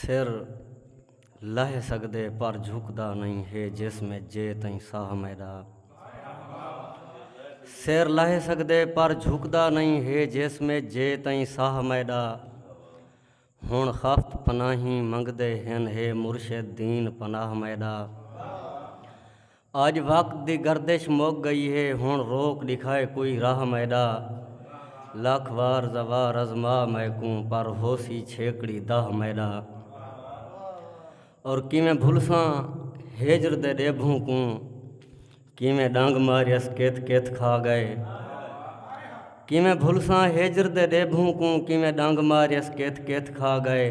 سر لہ سکدے پر جھکدا نہیں ہے جس میں جے تئیں ساہ میرا سر لہ سکدے پر جھکدا نہیں ہے جس میں جے تئیں ساہ میرا ہن خفت پناہی منگدے ہن ہے مرشد دین پناہ میرا آج وقت دی گردش مک گئی ہے ہن روک دکھائے کوئی راہ میرا لاکھ وار زوار ازما میکوں پر ہوسی چھیکڑی داہ میرا اور کیویں بھلساں ہجر دے ڈیبھوں کو کیویں ڈنگ ماریس کت کت کھا گئے کیویں بھلساں ہجر دے ڈیبھوں کو کیویں ڈنگ ماریس کت کت کھا گئے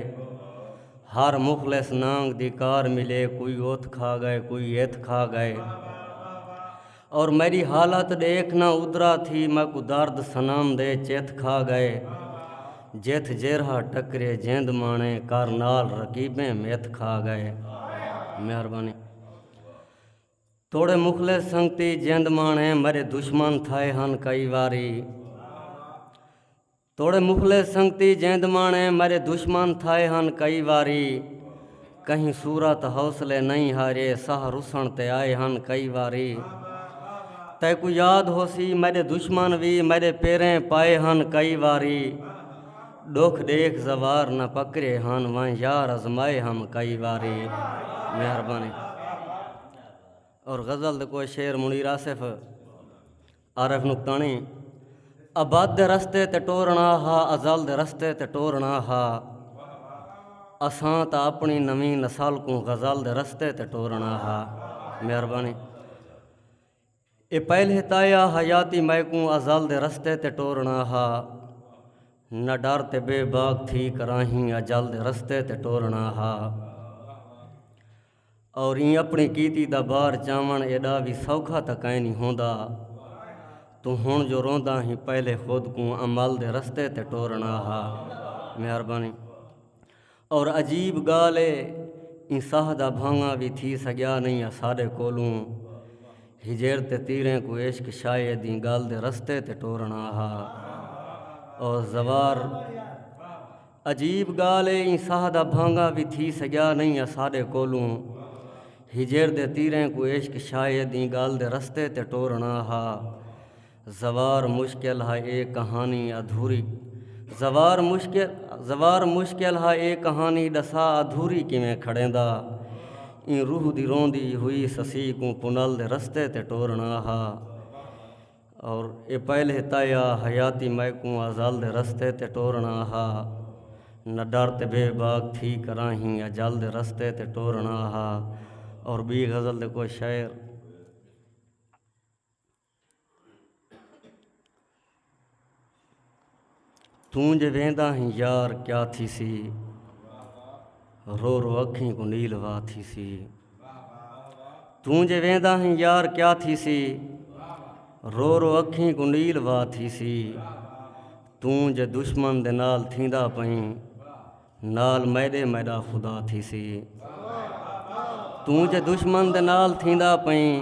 ہر مخلص نانگ دی کار ملے کوئی اوت کھا گئے کوئی ایت کھا گئے اور میری حالت دیکھنا ادرا تھی میں کو درد سنام دے چت کھا گئے جت جیرہا ٹکرے جیند مانے کر نال رقیبیں میت کھا گئے مہربانی توڑے مخلص سنگتی جیند مانے میرے دشمن تھائے ہن کئی واری توڑے مخلص سنگتی جیند مانے میرے دشمن تھائے ہن کئی واری کہیں صورت حوصلے نہیں ہارے سہ رسن تے آئے ہن کئی واری تے کو یاد ہو سی میرے دشمن بھی میرے پیریں پائے ہن کئی واری دکھ دیکھ زوار نہ پکڑے ہن وہاں یار ازمائے ہم کئی واری مہربانی اور غزل دے کوئی شعر منیر آصف عارف نقطانی آباد دے رستے تے ٹورنا ہا ازل دے رستے تے ٹورنا ہا اساں تا اپنی نویں نسل کو غزل دے رستے تے ٹورنا ہا مہربانی اے پہلے تایا حیاتی میکوں ازل دے رستے تے ٹورنا ہا نہ ڈر تے بے باک تھی کراہیں اجل دے رستے تے ٹورنا ہا اور این اپنی کیتی دا بار چاون ایڈا بھی سوکھا تکائیں نہیں ہوندا تو ہن جو روندا ہی پہلے خود کو عمل دے رستے تے ٹورنا ہا مہربانی اور عجیب گالے این ساہ دا بھانگا بھی تھی سگیا نہیں ساڈے کولوں ہجر تے تیریں کو عشق شاید دیں گال دے رستے تے ٹورنا ہا اور زوار عجیب گالے این ساہ دا بھانگا بھی تھی سگیا نہیں ساڈے کولوں ہجر دے تیریں کو عشق شاید دیں گال دے رستے تے ٹورنا ہا زوار مشکل ہے اے کہانی ادھوری زوار مشکل ہے اے کہانی دسا ادھوری کیویں کھڑیندا این روح دی روندی ہوئی سسی کو پنل دے رستے تے ٹورنا ہا اور اے پہلے تایا حیاتی میکوں ازل دے رستے تے ٹورنا ہا نہ ڈر تے بے باک تھی کراہیں اجل دے رستے تے ٹورنا ہا اور بی غزل دے کوئی شعر توں جے ویندا ہیں یار کیا تھی سی رو رو اکھیں کو نیل وا تھی سی توں جے ویندا ہیں یار کیا تھی سی رو رو اکھیں کو نیل وا تھی سی توں جے دشمن دے نال تھیندا پئیں نال میڈا خدا تھی سی توں جے دشمن دے نال تھیندا پئیں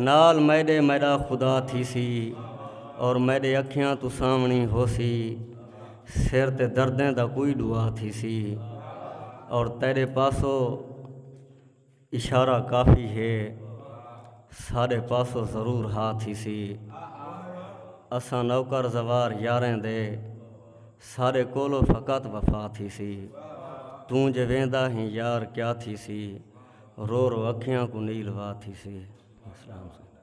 نال میڈا خدا تھی سی اور میرے اکھیاں تو سامنی ہو سی سر تے دردیں دا کوئی دعا تھی سی اور تیرے پاسو اشارہ کافی ہے ساڈے پاسو ضرور ہا تھی سی اساں نوکر زوار یاریں دے ساڈے کولو فقط وفا تھی سی توں جے ویندا ہیں یار کیا تھی سی رو رو اکھیاں کو نیل وا تھی سی السلام علیکم